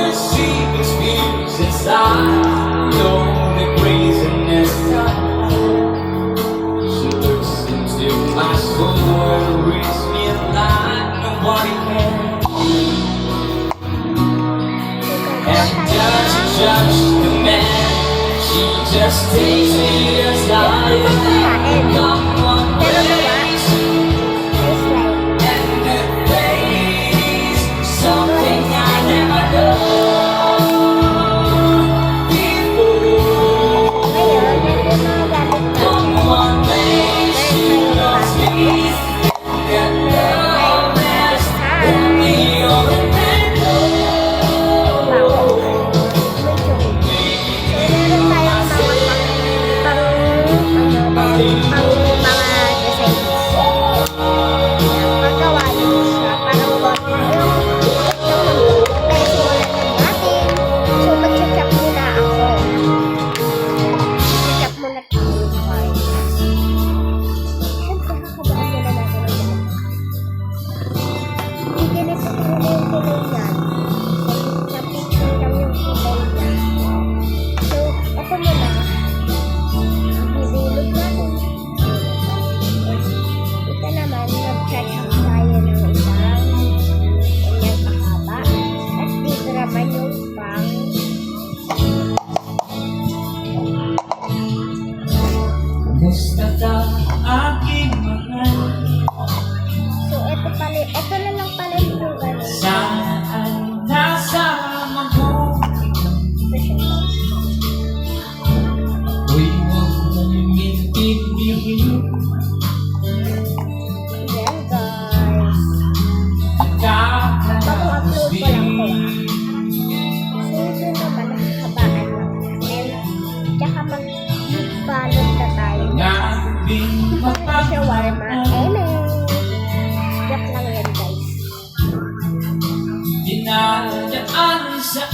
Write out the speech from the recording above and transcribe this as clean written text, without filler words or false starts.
the secrets fears inside. Know the craziness she looks into my soul and reads me like nobody can. And doesn't judge the man, she just takes me as I am. Come on, ways, and good things, something I never know before. Come on, ways, she loves me, and love is only all that matters. Basta ka aking mahal. So, ito na lang pala yung gano'n. Sana ay nasama mo. Uy, huwag malimit ibigin. Yan, guys. Nagkakalasbing. So, ito naman, nakakabaan lang natin. Tsaka mag-balot na tayo. Nagabing Shawarma. Joke lang yan, guys. dinadaan sa